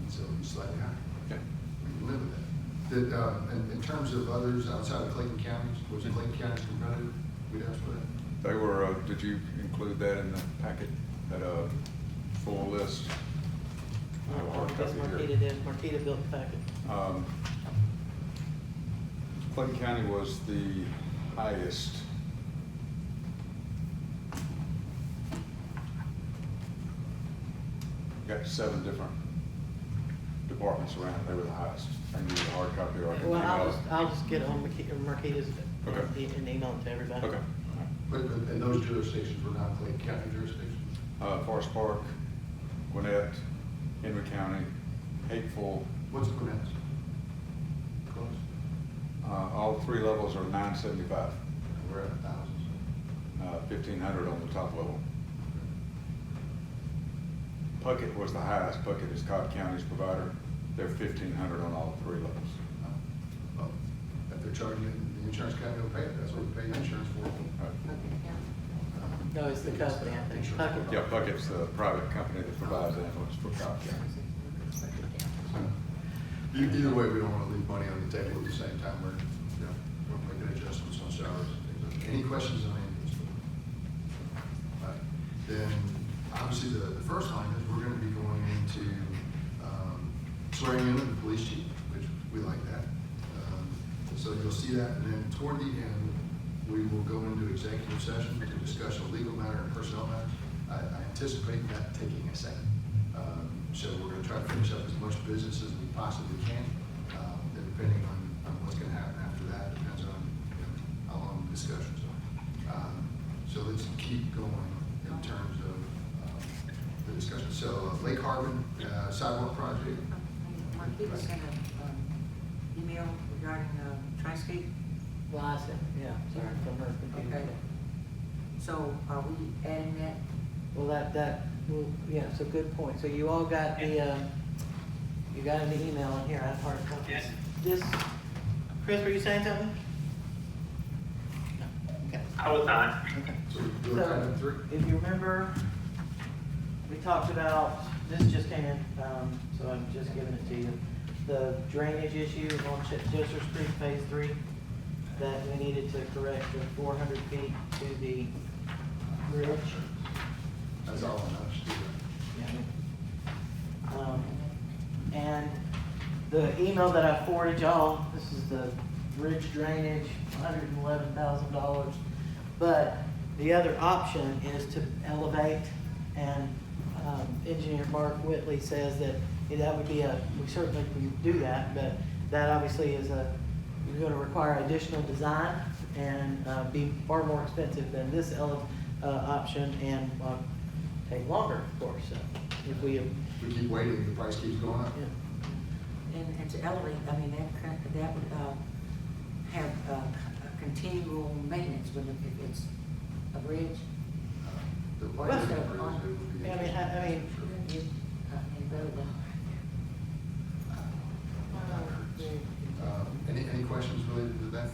So it's slightly higher. Yeah. We can live with that. In terms of others outside of Clayton County, was Clayton County competitive? We'd ask for that. They were, did you include that in the packet, that, full list? I have a hard I guess copy here. Marquita did, Marquita built the packet. Clayton County was the highest. Got 7 different departments around, they were the highest. I can give you a hard copy or I can Well, email I'll just get on Marquita's Okay. and email it to everybody. Okay. But, and those jurisdictions were not Clayton County jurisdictions? Forest Park, Gwinnett, Henry County, Hateful, What's Gwinnett's? Close? all 3 levels are 975, We're at 1,000. 1,500 on the top level. Puckett was the highest. Puckett is Cobb County's provider. They're 1,500 on all 3 levels. Well, if they're charging it, the insurance company will pay it, that's what we pay insurance for. No, it's the company, I think. Puckett. Yeah, Puckett's the private company that provides ambulance for Cobb County. Either way, we don't want to leave money on the table at the same time, we're making adjustments on salaries and things like that. Any questions on any of this? All right. Then, obviously, the first line is we're gonna be going into, swearing in of the police chief, which we like that. So you'll see that, and then toward the end, we will go into executive session to discuss a legal matter and personnel matters. I anticipate that taking a second. So we're gonna try to finish up as much business as we possibly can. Then depending on what's gonna happen after that, depends on how long the discussions are. So let's keep going in terms of the discussion. So Lake Harbin sidewalk project. Marquita sent an email regarding Tri-State. Well, I said, yeah, sorry, from her computer. Okay. So are we adding that? Well, well, yeah, so good point. So you all got the, you got an email in here, I have hard copies. Yes. This, Chris, were you saying something? No. Okay. I was not. Okay. So we're So, item 3. if you remember, we talked about, this just came in, so I'm just giving it to you. The drainage issue on Joseph Street Phase 3, that we needed to correct the 400 feet to the bridge. That's all on us. And the email that I forwarded y'all, this is the bridge drainage, $111,000. But the other option is to elevate, and Engineer Mark Whitley says that that would be we certainly can do that, but that obviously is you're gonna require additional design and be far more expensive than this option, and take longer, of course, if we. We keep waiting, the price keeps going up. Yeah. And to elevate, I mean, that would have continual maintenance, wouldn't it, if it's a bridge? The price Well, of the bridge, it would be. I mean, Any questions related to that?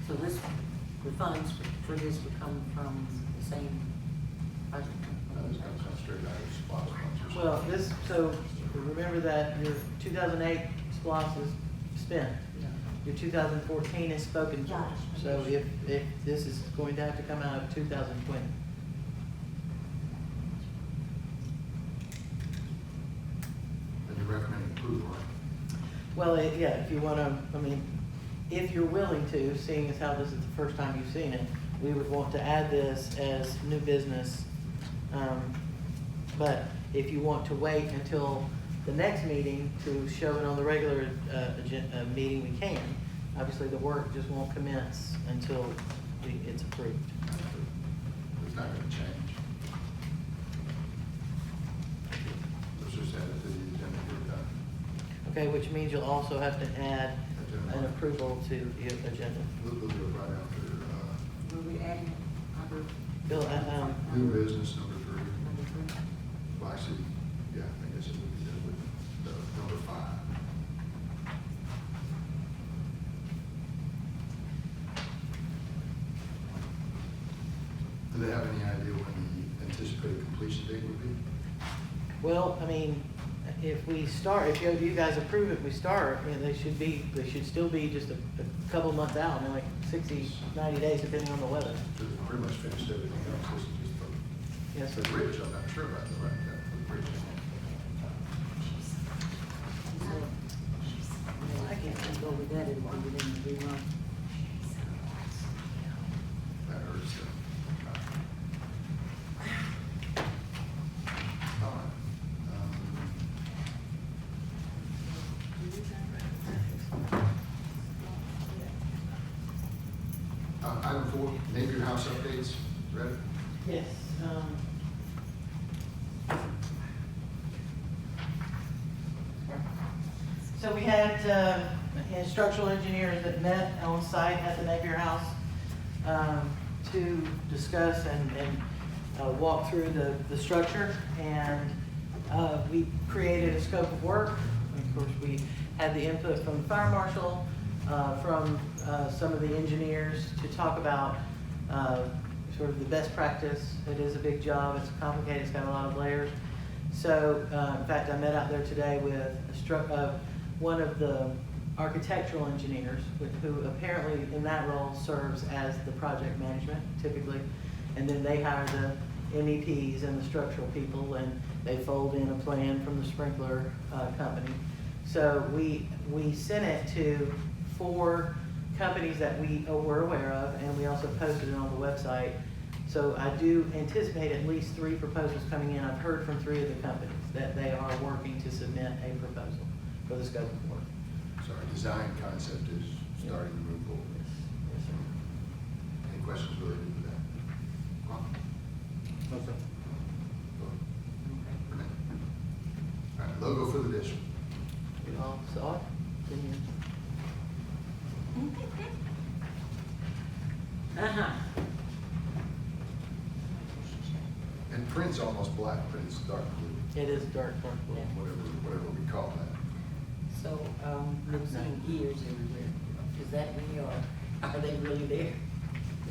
So the funds for this would come from the same project? It's gonna come straight out of SPOS funds or well, something. so remember that your 2008 SPOS is spent. Your 2014 is spoken for. So if this is going to have to come out of 2020. And you're recommending approval, right? Well, yeah, if you want to, I mean, if you're willing to, seeing as how this is the first time you've seen it, we would want to add this as new business. But if you want to wait until the next meeting to show it on the regular meeting, we can. Obviously, the work just won't commence until it's approved. It's not gonna change. Let's just add it to the agenda here, done. Okay, which means you'll also have to add an approval to the agenda. We'll do it right after, Will we add it under Bill, new business number 3. number 3? Well, actually, yeah, I guess it would be that with the number 5. completion date would be? Well, I mean, if we start, if you guys approve it, we start, I mean, they should still be just a couple months out, I mean, like 60, 90 days, depending on the weather. So they've pretty much finished everything else, this is just Yes, the sir. bridge, I'm not sure about the right, the bridge. I can't go with that, it'll be within 3 months. That hurts. All right. Item 4, name your house updates, ready? Yes. So we had structural engineers that met on site at the Napier House to discuss and walk through the structure. And we created a scope of work. Of course, we had the input from the fire marshal, from some of the engineers to talk about sort of the best practice. It is a big job, it's complicated, it's got a lot of layers. So, in fact, I met out there today with one of the architectural engineers, who apparently in that role serves as the project management typically. And then they hire the MEPs and the structural people, and they fold in a plan from the sprinkler company. So we sent it to 4 companies that we were aware of, and we also posted it on the website. So I do anticipate at least 3 proposals coming in. I've heard from 3 of the companies that they are working to submit a proposal for the scope of work. So our design concept is starting to move forward. Yes, sir. Any questions related to that? Ron? No, sir. Renee? All right, logo for the district. You all saw it? Didn't you? Uh-huh. And print's almost black, but it's dark blue, It is dark blue. whatever we call that. So, I'm seeing gears everywhere. Is that me or are they really there?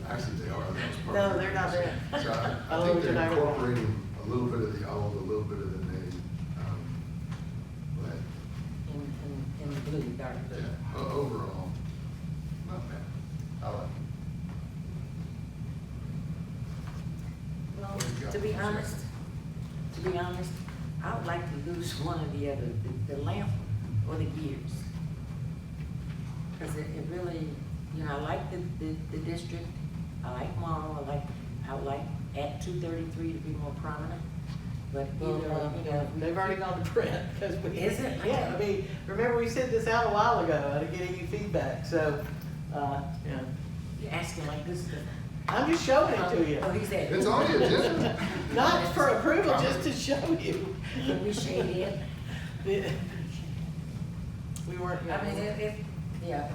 Actually, they are. That's part No, of it. they're not there. So I Oh, think you're they're not wrong. incorporating a little bit of the old, a little bit of the new. But, In the blue, dark blue. yeah, overall, not bad. I like it. Well, What do you got? to be honest, I would like to lose one or the other, the lamp or the gears. Cause it really, you know, I like the district, I like Morrow, I would like at 233 to be more prominent. But Well, either, you know, they've already gone to print. 'Cause we- Is it? Yeah, I mean, remember we sent this out a while ago to get any feedback, so, yeah. you're asking like this. I'm just showing it to you. Oh, he said. It's on the agenda. Not for approval, just to show you. Can we shade it? We weren't. I mean, yeah.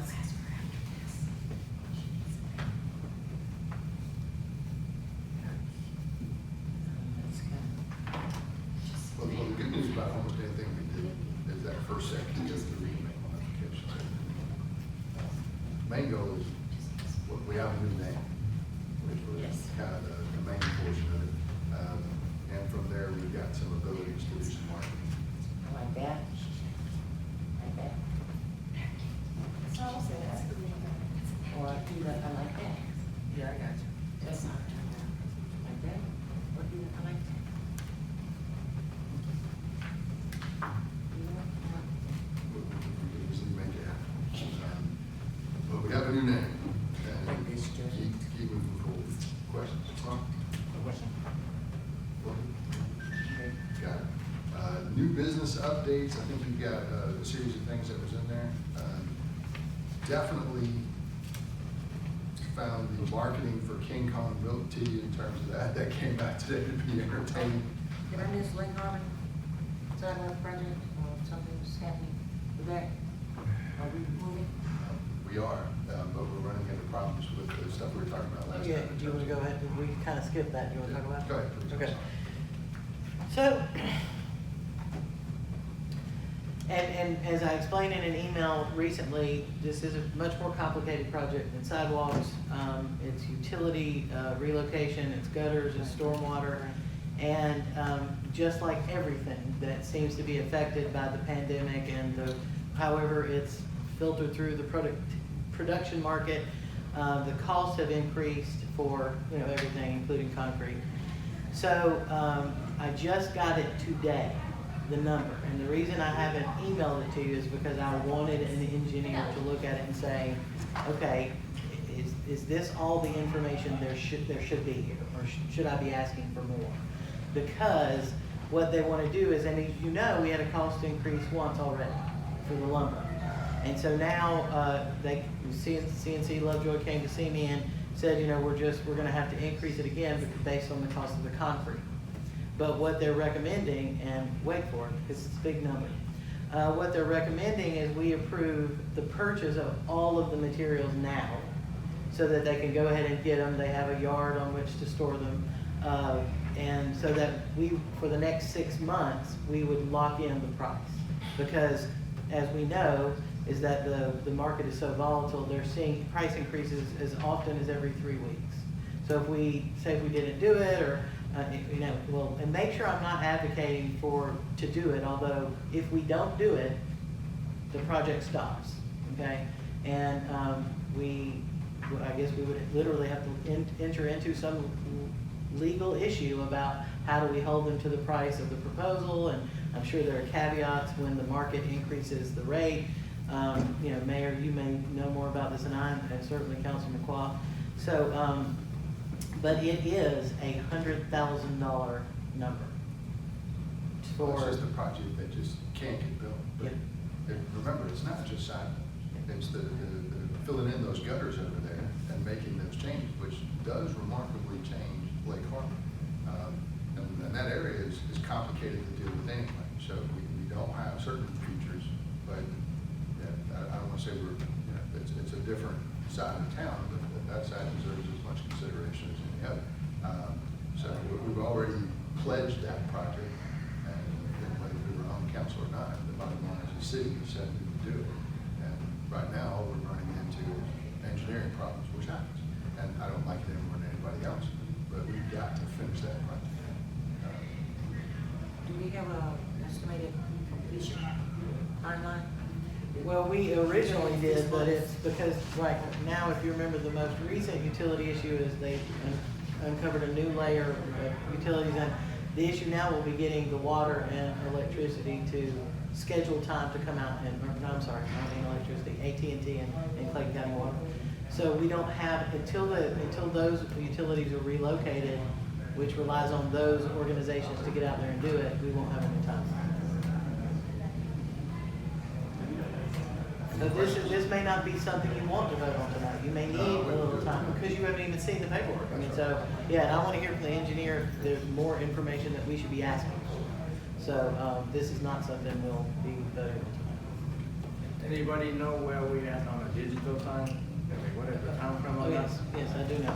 Well, the good news about almost anything we do is that first section goes through email notifications. Main goal is, we have a new name, which was Yes. kind of the main portion of it. And from there, we've got some abilities to do some marketing. Like that. Like that. Or do that, I like that. Yeah, I got you. That's not like that. Or do that, I like that. You know what? We can easily make it happen. But we have a new name. And Like this, Judge. keep moving forward. Questions? Ron? No question. Okay. Got it. New business updates, I think you've got a series of things that was in there. Definitely found the marketing for King Kong milk tea in terms of that. That came out today to be entertaining. Did I miss Lake Harbor sidewalk project, or something's happening with that? Are we moving? We are, but we're running into problems with the stuff we were talking about last time. Yeah, do you want to go ahead? We kind of skipped that. Do you want to talk about it? Go ahead, please. Okay. So, and as I explained in an email recently, this is a much more complicated project than sidewalks. It's utility relocation, it's gutters, it's stormwater. And just like everything that seems to be affected by the pandemic and however it's filtered through the production market, the costs have increased for everything, including concrete. So I just got it today, the number. And the reason I haven't emailed it to you is because I wanted an engineer to look at it and say, okay, is this all the information there should be here, or should I be asking for more? Because what they want to do is, and as you know, we had a cost increase once already for the lumber. And so now CNC Lovejoy came to see me and said, we're going to have to increase it again based on the cost of the concrete. But what they're recommending, and wait for it, because it's a big number. What they're recommending is we approve the purchase of all of the materials now, so that they can go ahead and get them. They have a yard on which to store them. And so that for the next 6 months, we would lock in the price. Because as we know, is that the market is so volatile, they're seeing price increases as often as every 3 weeks. So if we didn't do it, or and make sure I'm not advocating to do it, although if we don't do it, the project stops, okay? And I guess we would literally have to enter into some legal issue about how do we hold them to the price of the proposal, and I'm sure there are caveats when the market increases the rate. Mayor, you may know more about this than I, and certainly Councilman McQuaw. So, but it is a $100,000 number Well, it's just a project that just can't get built. But Yep. remember, it's not just siding. It's the filling in those gutters over there and making those changes, which does remarkably change Lake Harbor. And that area is complicated to deal with anyway. So we don't have certain features, but I don't want to say it's a different side of town, but that side deserves as much consideration as any other. So we've already pledged that project, and whether we were on council or not, the bottom line is the city said we would do it. And right now, all we're running into is engineering problems, which happens. And I don't like it any more than anybody else, but we've got to finish that project. Do we have an estimated completion timeline? Well, we originally did, but it's because right now, if you remember, the most recent utility issue is they uncovered a new layer of utilities, and the issue now will be getting the water and electricity to schedule time to come out and, I'm sorry, I mean electricity, AT&T and Clayton County Water. So we don't have, until those utilities are relocated, which relies on those organizations to get out there and do it, we won't have any time. So this may not be something you want to vote on tonight. You may need a little time because you haven't even seen the paperwork. I mean, so, yeah, and I want to hear from the engineer if there's more information that we should be asking for. So this is not something we'll be voting on tonight. Anybody know where we at on the digital time? I mean, what is the time frame Oh, on that? yes, I do know.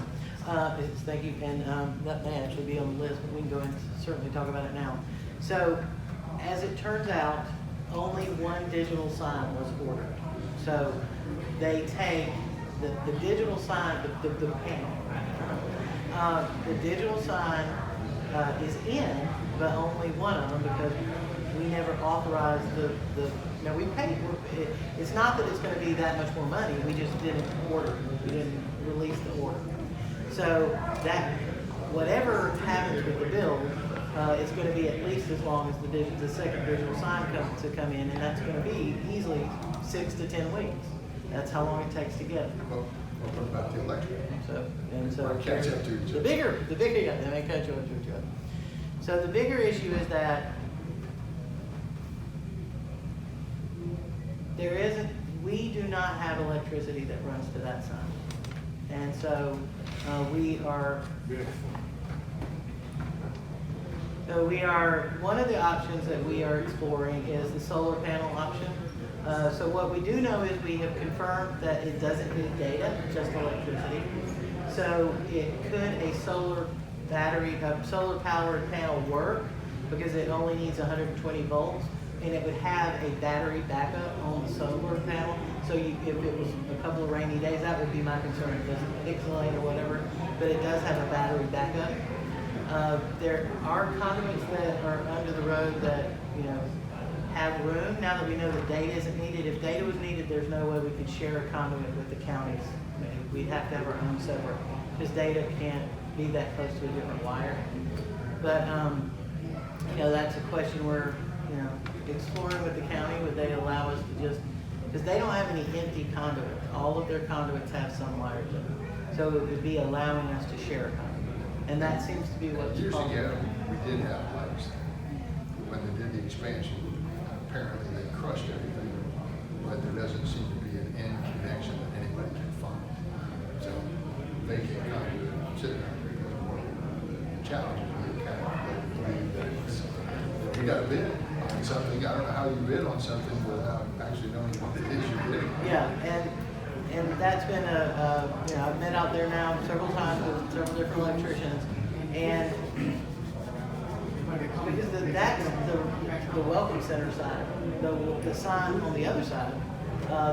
Thank you, and that may actually be on the list, but we can go and certainly talk about it now. So, as it turns out, only one digital sign was ordered. So, they take the digital sign, the panel. The digital sign is in, but only one of them because we never authorized now we paid, it's not that it's gonna be that much more money, we just didn't order, we didn't release the order. So that, whatever happens with the bill, it's gonna be at least as long as the second digital sign comes to come in, and that's gonna be easily 6 to 10 weeks. That's how long it takes to get it. Well, what about the electric? So Or catch up to each the other. bigger, yeah, they may catch up to each other. So the bigger issue is that we do not have electricity that runs to that sign. And so one of the options that we are exploring is the solar panel option. So what we do know is we have confirmed that it doesn't need data, just electricity. So could a solar powered panel work because it only needs 120 volts, and it would have a battery backup on the solar panel. So if it was a couple of rainy days, that would be my concern. It doesn't pixelate or whatever, but it does have a battery backup. There are conduits that are under the road that, you know, have room. Now that we know that data isn't needed, if data was needed, there's no way we could share a conduit with the counties. We'd have to have our own separate, because data can't be that close to a different wire. But, you know, that's a question we're, you know, exploring with the county. Would they allow us to just, because they don't have any empty conduit. All of their conduits have some wires in them. So it would be allowing us to share a conduit. And that seems to be what's Years called. ago, we did have pipes. When they did the expansion, apparently they crushed everything, but there doesn't seem to be an end connection that anybody can find. So vacant conduit sitting out there is one of the challenges we kind of believe that it's, we got a bid on something. I don't know how you bid on something without actually knowing what it is you're bidding. Yeah, and that's been you know, I've been out there now several times with several different electricians, and because that's the welcome center side, the sign on the other side,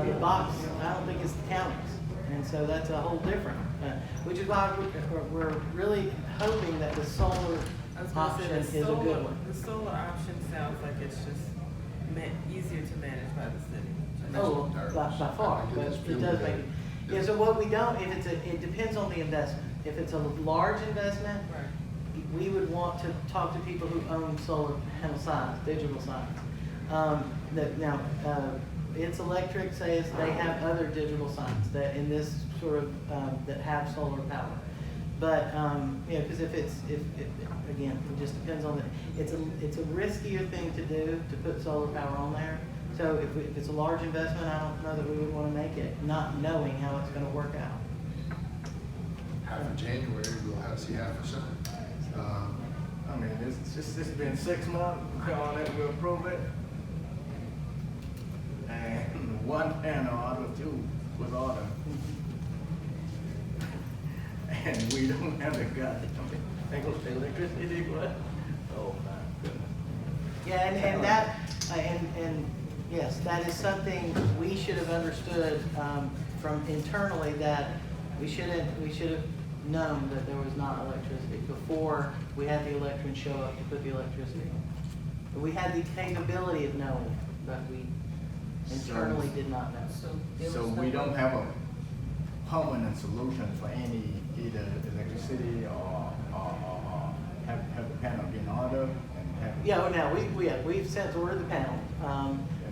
the box, I don't think it's the county's, and so that's a whole different, which is why we're really hoping that the solar I was gonna option say, is the a solar, good one. the solar option sounds like it's just easier to manage by the city. Oh, by far, but it does make it. Yeah, so what we don't, it depends on the investment. If it's a large investment, Right. we would want to talk to people who own solar panel signs, digital signs. It's Electric says they have other digital signs that in this sort of, that have solar power. But, you know, because if again, it just depends on it's a riskier thing to do to put solar power on there. So if it's a large investment, I don't know that we would want to make it, not knowing how it's going to work out. Half of January, we'll have to see half of summer. I mean, it's been 6 months, calling it, we approve it. And one panel out of 2 was ordered. And we don't have the guts. They go to electricity, what? Oh, my goodness. Yeah, and that, and yes, that is something we should have understood from internally, that we should have known that there was not electricity before we had the electrician show up to put the electricity on. We had the capability of knowing, but we internally did not know. So we don't have a permanent solution for any either electricity or have the panel being ordered and have. Yeah, well, now we've since ordered the panel.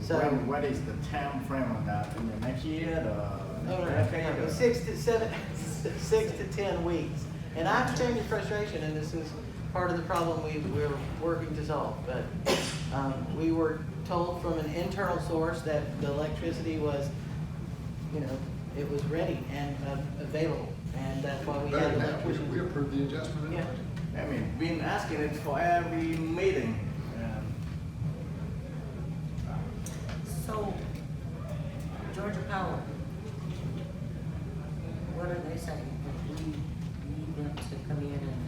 So What is the time frame on that? In the next year, no, 6 to 10 weeks. And I understand your frustration, and this is part of the problem we're working to solve. But we were told from an internal source that the electricity was, you know, it was ready and available, and that's why we had Better now, electricians. we approved the adjustment in the Yeah. budget. I mean, been asking it for every meeting. So, Georgia Power, what are they saying? Do we need them to come in and,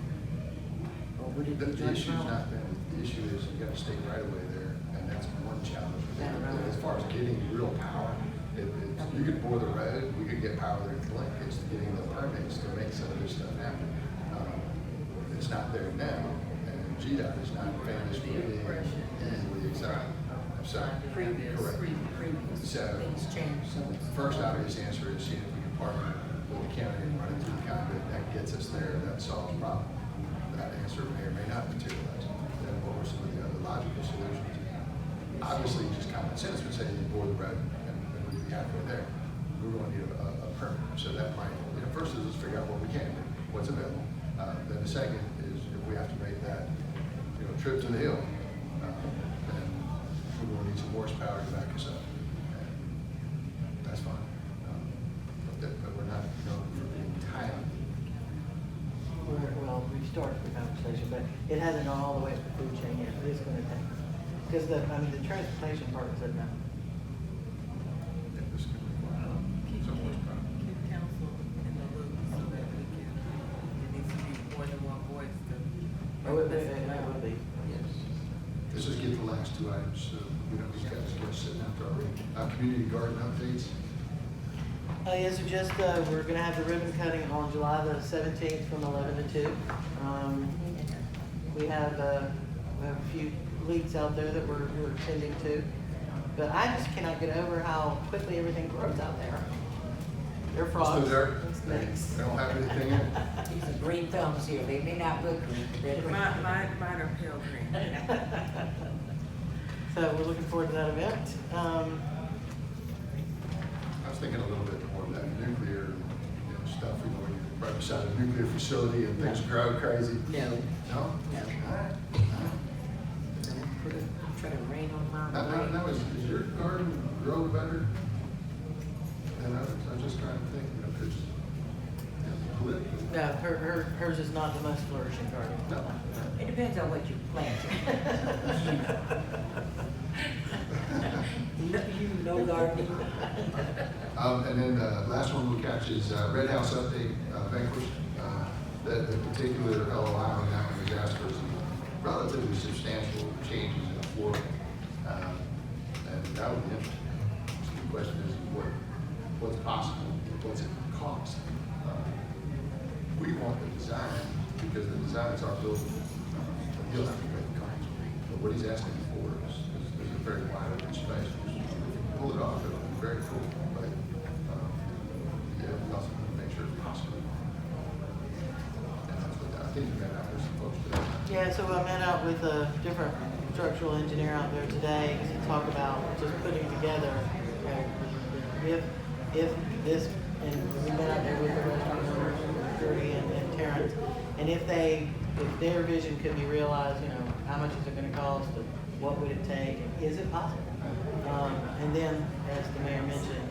or would it The be Georgia issue's Power? not that, the issue is you got a state right away there, and that's one challenge. Yeah, right. As far as getting real power, you could bore the road, we could get power there at the lake, it's getting the permits to make some of this stuff happen. It's not there now, and GDOT is not finished with it easily, exactly. I'm sorry. Previous Correct. So, things change, so it's. first obvious answer is seeing if we can partner with the county and run it through the conduit, that gets us there, that solves the problem. That answer may or may not materialize. Then what were some of the other logical solutions? Obviously, just common sense would say you bore the road and we'd be halfway there. We're going to need a permit, so that might, you know, first is let's figure out what we can do, what's available. Then the second is if we have to make that, you know, trip to the hill, then we're going to need some horsepower to back us up. And that's fine. But we're not going for being timely. Well, we started the conversation, but it hasn't gone all the way up the food chain yet, but it's gonna take. Because the transportation part is it now. Yeah, this is gonna require some horsepower. Keep council in the loop so that we can, it needs to be more than one voice to. That would be. Yes. Let's just get the last 2 items, so we don't these guys get sitting after our community garden updates. Yes, so just, we're gonna have the ribbon cutting on July the 17th from 11 to 2. we have a few leaks out there that we're tending to. But I just cannot get over how quickly everything grows out there. They're Just frogs. the dirt. and snakes. They don't have anything in it. These are green thumbs here, they may not look green, but they're green. Mine are pale green. So we're looking forward to that event. I was thinking a little bit more of that nuclear, stuff, when you're right beside a nuclear facility and things grow crazy. No, No? no. All right. Try to rain on Now, mine. now, is your garden grow better than others? I'm just trying to think, because, politically. No, hers is not the most flourishing garden. No. It depends on what you plant. You know gardening. And then the last one we'll catch is Red House update, Vanquish. The particular LOI on that one is asked for some relatively substantial changes in the floor. And that would be interesting. So the question is, what's possible? What's it cost? We want the design because the design is our building. He'll have to make the cost. But what he's asking for is a very wide open space. If you pull it off, it'll be very cool. But yeah, we also want to make sure it's possible. And that's what I think you got out there supposed to. Yeah, so I met out with a different structural engineer out there today to talk about just putting together, if this, and we met out there with the restaurant owners, Gertie and Terrence, and if their vision could be realized, how much is it gonna cost, and what would it take, and is it possible? And then, as the mayor mentioned,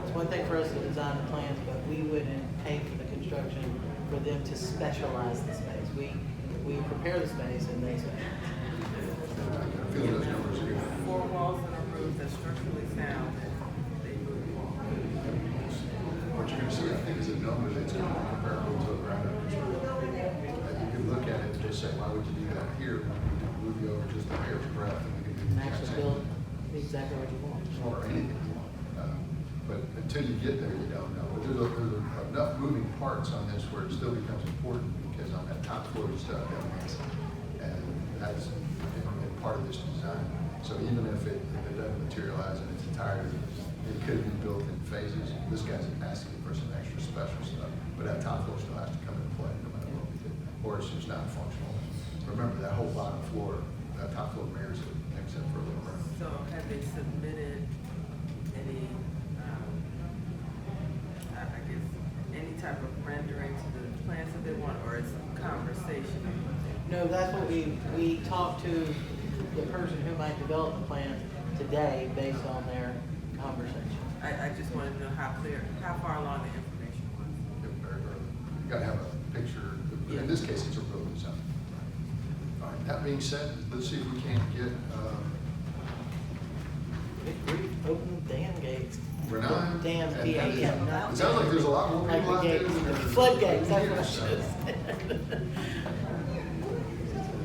it's one thing for us to design the plans, but we wouldn't pay for the construction for them to specialize the space. We prepare the space and they specialize. I feel those numbers are good. 4 walls and a roof that's structurally sound, and they move. What you're gonna see, I think, is a number that's gonna be comparable to a ground up construction. And you can look at it and just say, why would you do that here? When we can move you over just a hair's breadth and we can do And the exact actually same build thing. exactly what you want. Or anything you want. But until you get there, you don't know. But there's enough moving parts on this where it still becomes important because on that top floor is stuff elements. And that's part of this design. So even if it doesn't materialize in its entirety, it could be built in phases. This guy's asking for some extra special stuff, but that top floor still has to come into play no matter what we do, or it's just not functional. Remember, that whole bottom floor, that top floor mirrors it, except for a little room. So have they submitted any, I guess, any type of rendering to the plans that they want, or it's a conversation? No, that's what we talked to the person who might develop the plan today based on their conversation. I just wanted to know how far along the information was. Very early. You gotta have a picture. In this case, it's a real design. All right, that being said, let's see if we can't get, Big grief, open the damn gates. we're not. Damn, and- D-A-M, not It sounds like there's a lot more like people the out there. gates, than the there- floodgates, that's what I So- should have said.